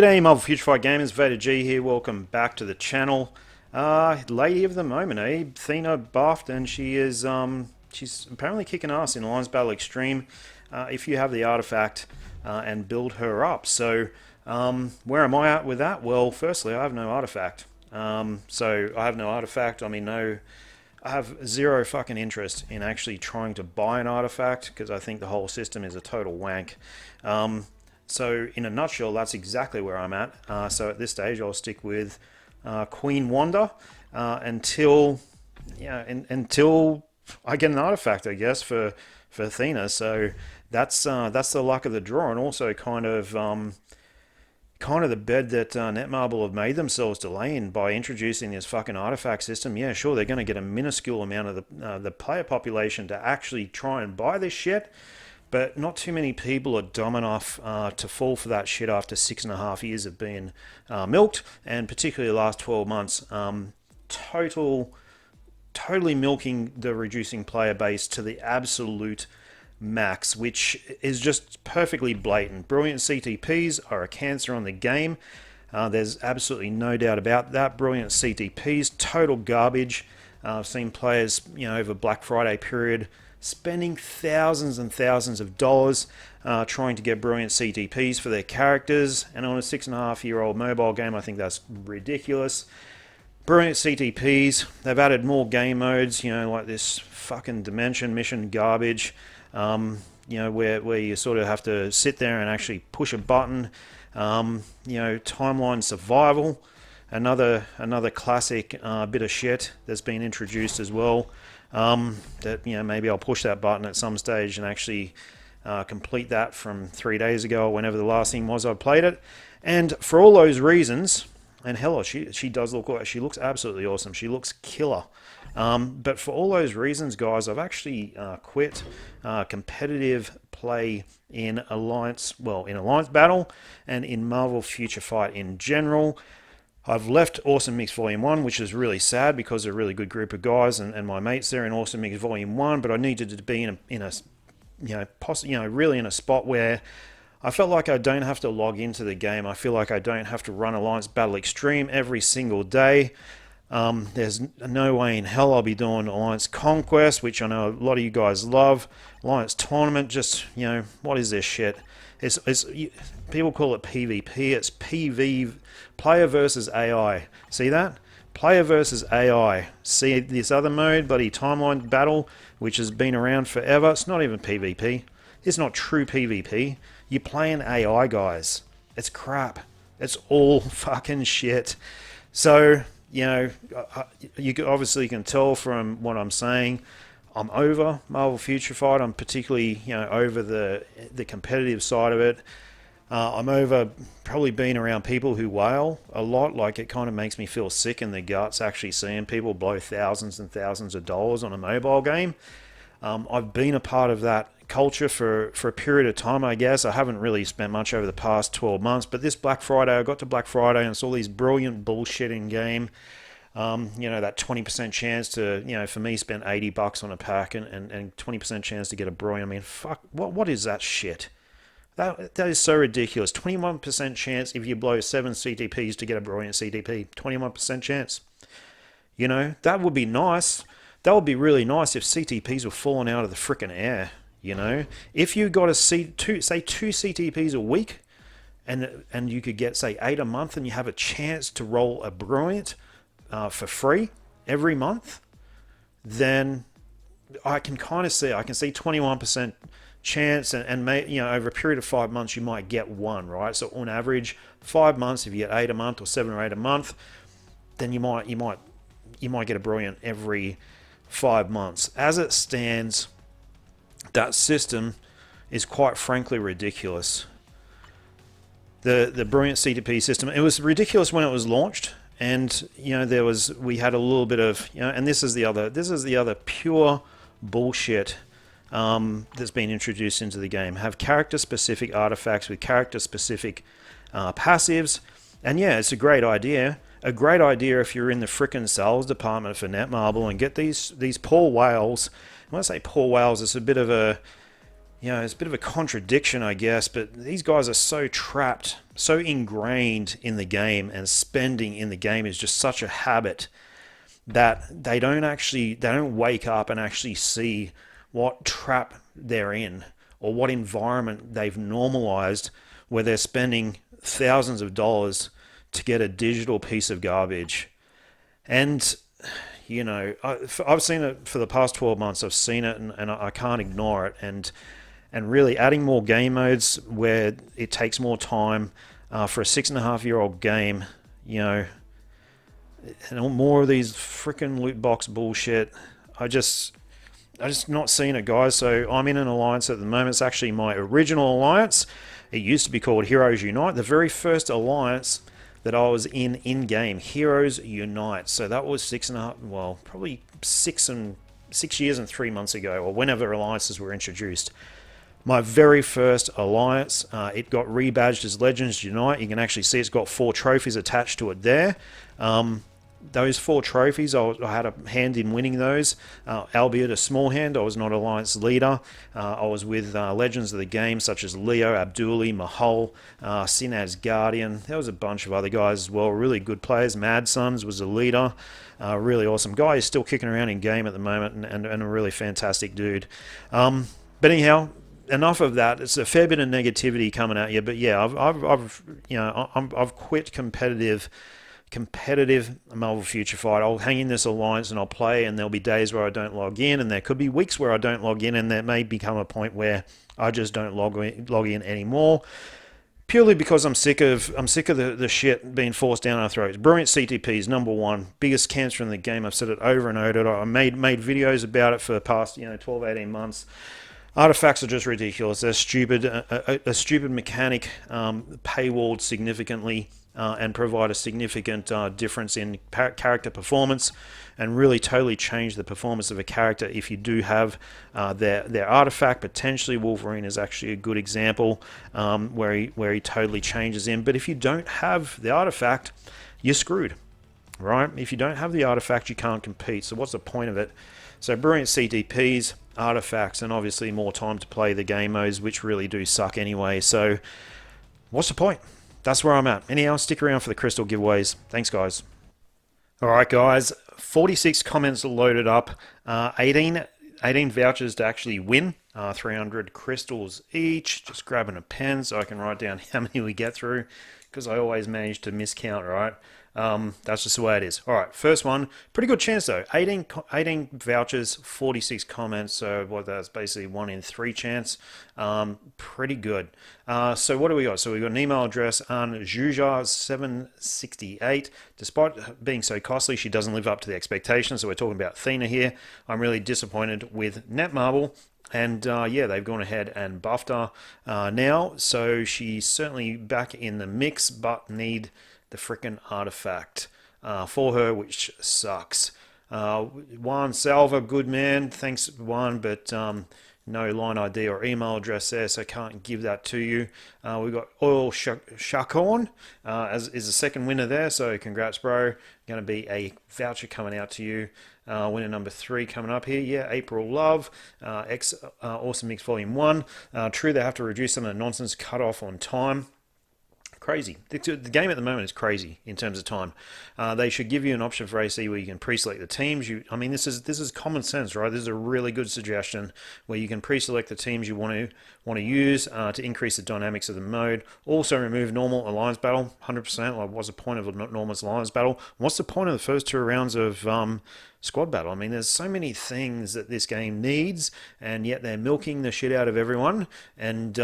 G'day, Marvel Future Fight gamers. VaderG here. Welcome back to the channel. Lady of the moment, eh? Athena buffed, and she's apparently kicking ass in Alliance Battle Extreme. If you have the artifact and build her up. So where am I at with that? Well, firstly, I have no artifact. So I have no artifact. I have zero fucking interest in actually trying to buy an artifact because I think the whole system is a total wank. So in a nutshell, that's exactly where I'm at. So at this stage, I'll stick with Queen Wanda until I get an artifact, I guess, for Athena. So that's the luck of the draw, and also kind of the bed that Netmarble have made themselves to lay in by introducing this fucking artifact system. Yeah, sure, they're going to get a minuscule amount of the player population to actually try and buy this shit. But not too many people are dumb enough to fall for that shit after 6.5 years of being milked, and particularly the last 12 months. Totally milking the reducing player base to the absolute max, which is just perfectly blatant. Brilliant CTPs are a cancer on the game. There's absolutely no doubt about that. Brilliant CTPs, total garbage. I've seen players, over Black Friday period, spending thousands and thousands of dollars trying to get brilliant CTPs for their characters, and on a 6.5-year-old mobile game, I think that's ridiculous. Brilliant CTPs, they've added more game modes, like this fucking Dimension mission garbage, where you sort of have to sit there and actually push a button. Timeline survival, another classic bit of shit that's been introduced as well. That maybe I'll push that button at some stage and actually complete that from 3 days ago or whenever the last thing was I played it. And for all those reasons, and hell, she does look, she looks absolutely awesome. She looks killer. But for all those reasons, guys, I've actually quit competitive play in Alliance Battle and in Marvel Future Fight in general. I've left Awesome Mix Volume 1, which is really sad because they're a really good group of guys and my mates there in Awesome Mix Volume 1, but I needed to be really in a spot where I felt like I don't have to log into the game. I feel like I don't have to run Alliance Battle Extreme every single day. There's no way in hell I'll be doing Alliance Conquest, which I know a lot of you guys love. Alliance Tournament, just, what is this shit? People call it PvP. It's PV, player versus AI. See that? Player versus AI. See this other mode, bloody timeline battle, which has been around forever. It's not even PvP. It's not true PvP. You're playing AI, guys. It's crap. It's all fucking shit. So, you obviously can tell from what I'm saying, I'm over Marvel Future Fight. I'm particularly, over the competitive side of it. I'm over probably being around people who wail a lot. Like, it kind of makes me feel sick in the guts actually seeing people blow thousands and thousands of dollars on a mobile game. I've been a part of that culture for a period of time, I guess. I haven't really spent much over the past 12 months, but this Black Friday, I got to Black Friday and saw these brilliant bullshit in game. That 20% chance to, for me, spend $80 on a pack and 20% chance to get a brilliant. I mean, fuck, what is that shit? That is so ridiculous. 21% chance if you blow 7 CTPs to get a brilliant CTP. 21% chance. That would be nice. That would be really nice if CTPs were falling out of the frickin' air. If you got two CTPs a week, and you could get, say, 8 a month, and you have a chance to roll a brilliant for free every month, then I can see 21% chance, and over a period of 5 months you might get one, right? So on average, 5 months, if you get 8 a month or 7 or 8 a month, then you might get a brilliant every 5 months. As it stands, that system is quite frankly ridiculous. The brilliant CTP system, it was ridiculous when it was launched, and we had a little bit of, and this is the other pure bullshit that's been introduced into the game. Have character specific artifacts with character specific passives, and yeah, it's a great idea. A great idea if you're in the frickin' sales department for Netmarble and get these poor whales. When I say poor whales, it's a bit of a, It's a bit of a contradiction, I guess, but these guys are so trapped, so ingrained in the game, and spending in the game is just such a habit that they don't wake up and actually see what trap they're in or what environment they've normalized where they're spending thousands of dollars to get a digital piece of garbage. And I've seen it for the past 12 months. I've seen it, and I can't ignore it. And really adding more game modes where it takes more time for a 6.5-year-old game, and more of these freaking loot box bullshit. I just not seeing it, guys. So I'm in an alliance at the moment. It's actually my original alliance. It used to be called Heroes Unite. The very first alliance that I was in game, Heroes Unite. So that was 6.5, well, probably 6 years and 3 months ago, or whenever alliances were introduced. My very first alliance, it got rebadged as Legends Unite. You can actually see it's got 4 trophies attached to it there. Those 4 trophies, I had a hand in winning those, albeit a small hand. I was not Alliance leader. I was with legends of the game such as Leo, Abduli, Mahol, Sinaz Guardian. There was a bunch of other guys as well, really good players. Mad Sons was a leader. Really awesome guy. He's still kicking around in game at the moment, and a really fantastic dude. But anyhow, enough of that. It's a fair bit of negativity coming at you, but yeah, I've quit competitive Marvel Future Fight. I'll hang in this alliance and I'll play, and there'll be days where I don't log in, and there could be weeks where I don't log in, and there may become a point where I just don't log in anymore, purely because I'm sick of the shit being forced down our throats. Brilliant CTPs, number one, biggest cancer in the game. I've said it over and over. I made videos about it for the past 12-18 months. Artifacts are just ridiculous. They're stupid. A stupid mechanic, paywalled significantly, and provide a significant difference in character performance, and really totally change the performance of a character if you do have their artifact. Potentially Wolverine is actually a good example, where he totally changes in. But if you don't have the artifact, you're screwed, right? If you don't have the artifact, you can't compete. So what's the point of it? So brilliant CTPs, artifacts, and obviously more time to play the game modes, which really do suck anyway. So what's the point? That's where I'm at. Anyhow, stick around for the crystal giveaways. Thanks, guys. All right, guys. 46 comments loaded up. 18 vouchers to actually win. 300 crystals each. Just grabbing a pen so I can write down how many we get through, because I always manage to miscount, right? That's just the way it is. All right, first one. Pretty good chance, though. 18 vouchers, 46 comments. So that's basically 1 in 3 chance. Pretty good. So what do we got? So we got an email address on Juja768. Despite being so costly, she doesn't live up to the expectations. So we're talking about Athena here. I'm really disappointed with Netmarble. And yeah, they've gone ahead and buffed her now. So she's certainly back in the mix, but need the frickin' artifact for her, which sucks. Juan Salva, good man. Thanks, Juan, but no line ID or email address there, so can't give that to you. We've got Oil Shakorn is the second winner there, so congrats, bro. Going to be a voucher coming out to you. Winner number 3 coming up here. Yeah, April Love, Awesome Mix Volume 1. True, they have to reduce some of the nonsense cut off on time. Crazy. The game at the moment is crazy in terms of time. They should give you an option for AC where you can pre-select the teams. I mean, this is common sense, right? This is a really good suggestion where you can pre-select the teams you want to use to increase the dynamics of the mode. Also remove normal alliance battle, 100%. Like, what's the point of a normal alliance battle? What's the point of the first 2 rounds of squad battle? I mean, there's so many things that this game needs, and yet they're milking the shit out of everyone and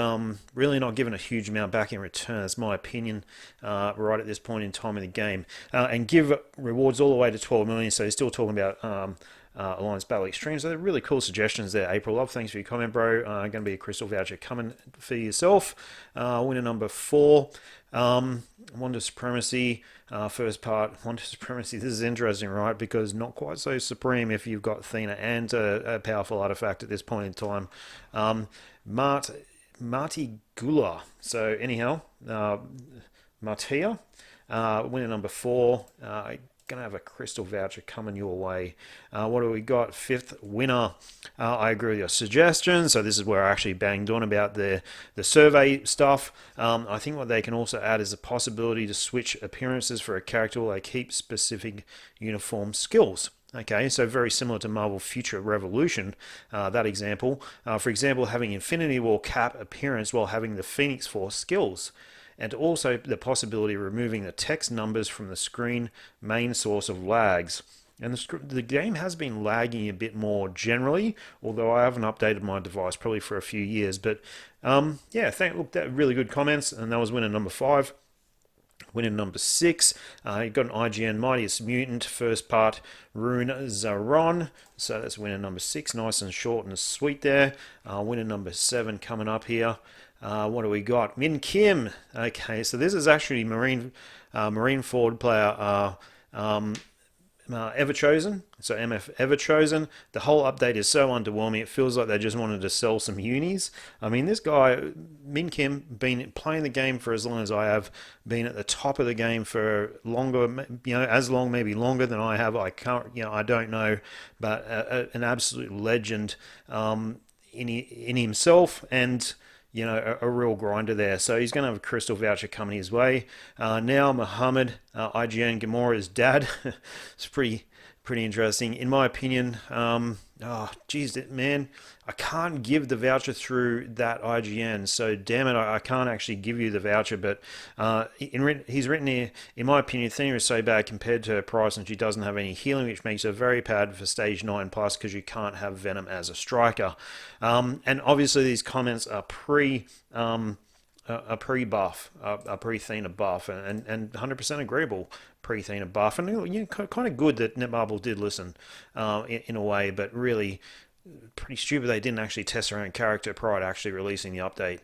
really not giving a huge amount back in return. That's my opinion right at this point in time in the game. And give rewards all the way to 12 million, so you're still talking about Alliance Battle Extreme. So they're really cool suggestions there, April Love. Thanks for your comment, bro. Going to be a crystal voucher coming for yourself. Winner number 4. Wonder Supremacy, first part, Wonder Supremacy. This is interesting, right? Because not quite so supreme if you've got Athena and a powerful artifact at this point in time. Marty Gula. So anyhow, Martia, winner number 4. going to have a crystal voucher coming your way. What do we got? Fifth winner. I agree with your suggestion. So this is where I actually banged on about the survey stuff. I think what they can also add is the possibility to switch appearances for a character while they keep specific uniform skills. Okay, so very similar to Marvel Future Revolution, that example. For example, having Infinity War Cap appearance while having the Phoenix Force skills. And also the possibility of removing the text numbers from the screen, main source of lags. And the game has been lagging a bit more generally, although I haven't updated my device probably for a few years. But yeah, look, that really good comments, and that was winner number 5. Winner number 6, you got an IGN Mightiest Mutant first part Rune Zaron. So that's winner number 6, nice and short and sweet there. Winner number 7 coming up here. What do we got? Min Kim. Okay, so this is actually Marine forward player Ever Chosen. So MF Ever Chosen. The whole update is so underwhelming. It feels like they just wanted to sell some unis. I mean, this guy, Min Kim, been playing the game for as long as I have, been at the top of the game for longer, as long, maybe longer than I have. I can't, I don't know, but an absolute legend in himself, and a real grinder there. So he's going to have a crystal voucher coming his way. Now Muhammad, IGN Gamora's dad. It's pretty interesting. In my opinion, oh, geez, man, I can't give the voucher through that IGN. So, damn it, I can't actually give you the voucher. But he's written here, in my opinion, Athena is so bad compared to her price, and she doesn't have any healing, which makes her very bad for stage 9 plus because you can't have Venom as a striker. And obviously, these comments are a pre-buff, a pre-Athena buff, and 100% agreeable pre-Athena buff. And kind of good that Netmarble did listen in a way, but really pretty stupid they didn't actually test their own character prior to actually releasing the update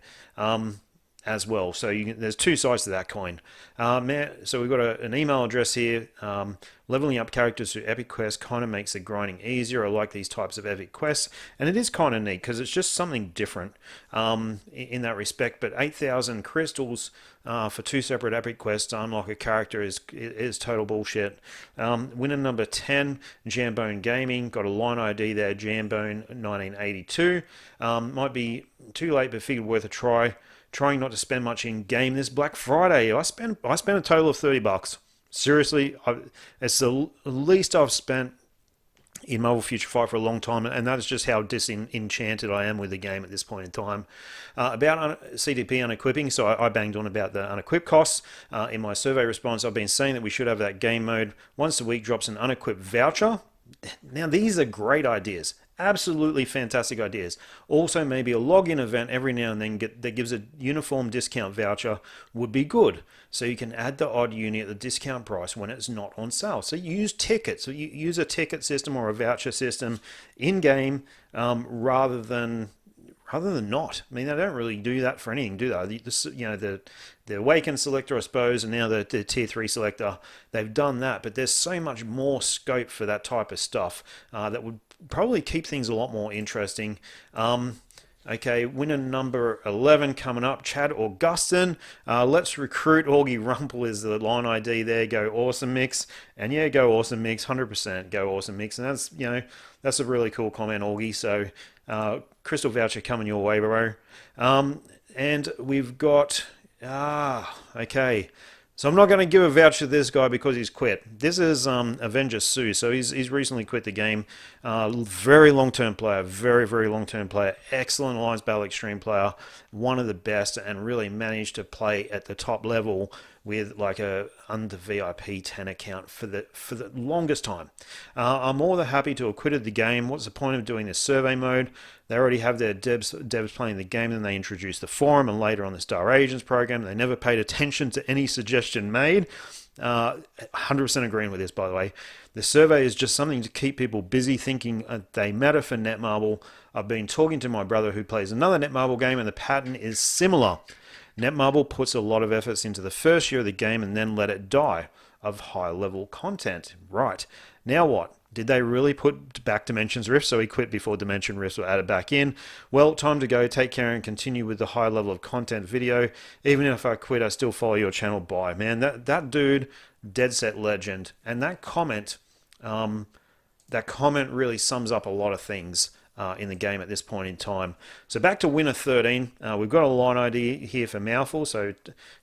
as well. So there's two sides to that coin. So we've got an email address here. Leveling up characters through epic quests kind of makes the grinding easier. I like these types of epic quests, and it is kind of neat because it's just something different in that respect. But 8,000 crystals for 2 separate epic quests to unlock a character is total bullshit. Winner number 10, Jambone Gaming, got a line ID there, Jambone 1982. Might be too late, but figured worth a try. Trying not to spend much in game this Black Friday. I spent a total of $30. Seriously, it's the least I've spent in Marvel Future Fight for a long time, and that is just how disenchanted I am with the game at this point in time. About CDP unequipping, so I banged on about the unequip costs. In my survey response, I've been saying that we should have that game mode. Once a week drops an unequipped voucher. Now, these are great ideas. Absolutely fantastic ideas. Also, maybe a login event every now and then that gives a uniform discount voucher would be good. So you can add the odd uni at the discount price when it's not on sale. So you use tickets. So you use a ticket system or a voucher system in game rather than not. I mean, they don't really do that for anything, do they? The Awaken selector, I suppose, and now the Tier 3 selector, they've done that. But there's so much more scope for that type of stuff that would probably keep things a lot more interesting. Okay, winner number 11 coming up, Chad Augustin. Let's recruit Augie Rumple is the line ID there. Go Awesome Mix. And yeah, go Awesome Mix, 100% go Awesome Mix. And that's a really cool comment, Augie. So crystal voucher coming your way, bro. And we've got okay. So I'm not going to give a voucher to this guy because he's quit. This is Avenger Sue. So he's recently quit the game. Very long-term player. Very, very long-term player. Excellent Alliance Battle Extreme player. One of the best, and really managed to play at the top level with like a under VIP 10 account for the longest time. I'm more than happy to have quitted the game. What's the point of doing this survey mode? They already have their devs playing the game, and they introduced the forum and later on the Star Agents program. They never paid attention to any suggestion made. 100% agreeing with this, by the way. The survey is just something to keep people busy thinking they matter for Netmarble. I've been talking to my brother who plays another Netmarble game, and the pattern is similar. Netmarble puts a lot of efforts into the first year of the game and then let it die of high-level content. Right. Now what? Did they really put back Dimensions Rift so he quit before Dimension Rifts were added back in? Well, time to go. Take care and continue with the high level of content video. Even if I quit, I still follow your channel. Bye, man. That dude, dead set legend. And that comment really sums up a lot of things in the game at this point in time. So back to winner 13. We've got a line ID here for Mouthful, so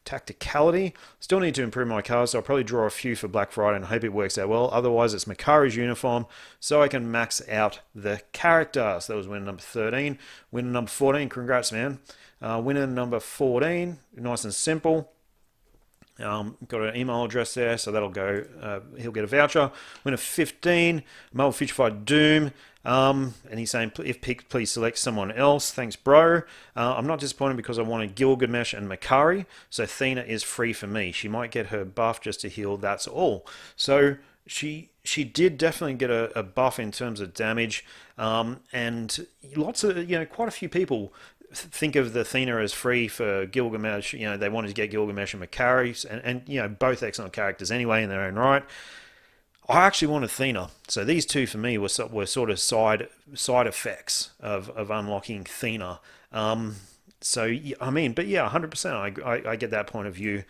tacticality. Still need to improve my cards, so I'll probably draw a few for Black Friday and hope it works out well. Otherwise, it's Makari's uniform, so I can max out the character. So that was winner number 13. Winner number 14, congrats, man. Winner number 14, nice and simple. Got an email address there, so that'll go. He'll get a voucher. Winner 15, Marvel Futurefied Doom. And he's saying, if picked, please select someone else. Thanks, bro. I'm not disappointed because I wanted Gilgamesh and Makari, so Thena is free for me. She might get her buff just to heal, that's all. So she did definitely get a buff in terms of damage, and lots of, quite a few people think of the Thena as free for Gilgamesh. They wanted to get Gilgamesh and Makari, and both excellent characters anyway in their own right. I actually wanted Thena, so these two for me were sort of side effects of unlocking Thena. So I mean, but yeah, 100%. I get that point of view.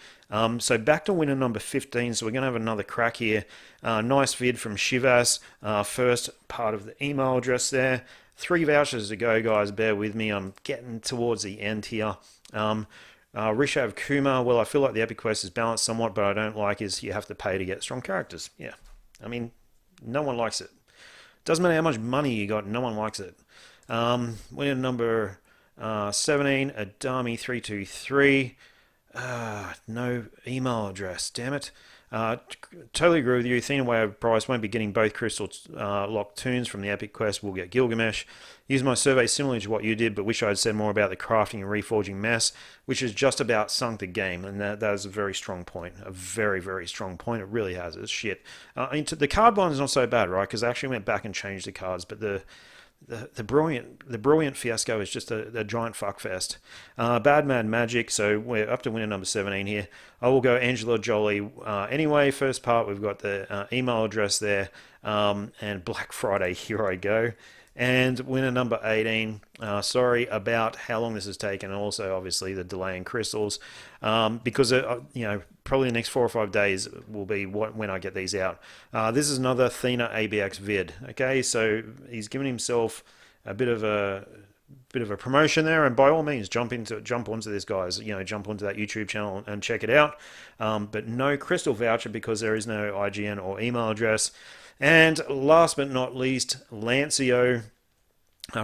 So back to winner number 15. So we're gonna have another crack here. Nice vid from Shivas. First part of the email address there. 3 vouchers to go, guys. Bear with me. I'm getting towards the end here. Rishav Kumar. Well, I feel like the Epic Quest is balanced somewhat, but I don't like is you have to pay to get strong characters. Yeah. I mean, no one likes it. Doesn't matter how much money you got, no one likes it. Winner number 17, Adami323. No email address, damn it. Totally agree with you. Athena Way of Price won't be getting both crystal locked tunes from the Epic Quest. We'll get Gilgamesh. Use my survey similarly to what you did, but wish I had said more about the crafting and reforging mess, which has just about sunk the game. And that is a very strong point. A very, very strong point. It really has. It's shit. I mean, the card blind is not so bad, right? Because I actually went back and changed the cards, but the brilliant fiasco is just a giant fuckfest. Bad Mad Magic, so we're up to winner number 17 here. I will go Angela Jolie. Anyway, first part, we've got the email address there, and Black Friday, here I go. And winner number 18, sorry about how long this has taken, and also obviously the delay in crystals, because probably the next 4 or 5 days will be when I get these out. This is another Thena ABX vid. Okay, so he's given himself a bit of a promotion there, and by all means jump onto this, guys. Jump onto that YouTube channel and check it out. But no crystal voucher because there is no IGN or email address. And last but not least, Lancio.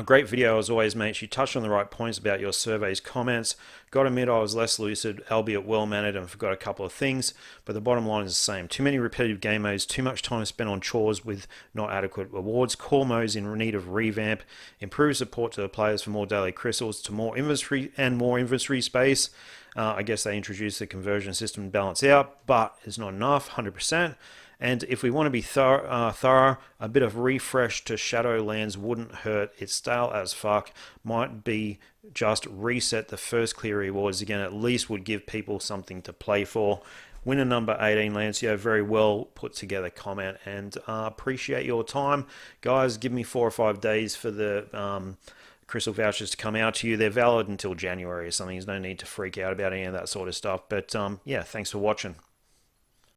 Great video as always, mate. You touched on the right points about your survey's comments. Gotta admit I was less lucid, albeit well-mannered, and forgot a couple of things, but the bottom line is the same. Too many repetitive game modes, too much time spent on chores with not adequate rewards, core modes in need of revamp, improved support to the players for more daily crystals, to more inventory space. I guess they introduced the conversion system to balance out, but it's not enough, 100%. And if we want to be thorough, a bit of refresh to Shadowlands wouldn't hurt. It's stale as fuck. Might be just reset the first clear rewards again. At least would give people something to play for. Winner number 18, Lancio, very well put together comment, and appreciate your time. Guys, give me 4 or 5 days for the crystal vouchers to come out to you. They're valid until January or something. There's no need to freak out about any of that sort of stuff. But yeah, thanks for watching.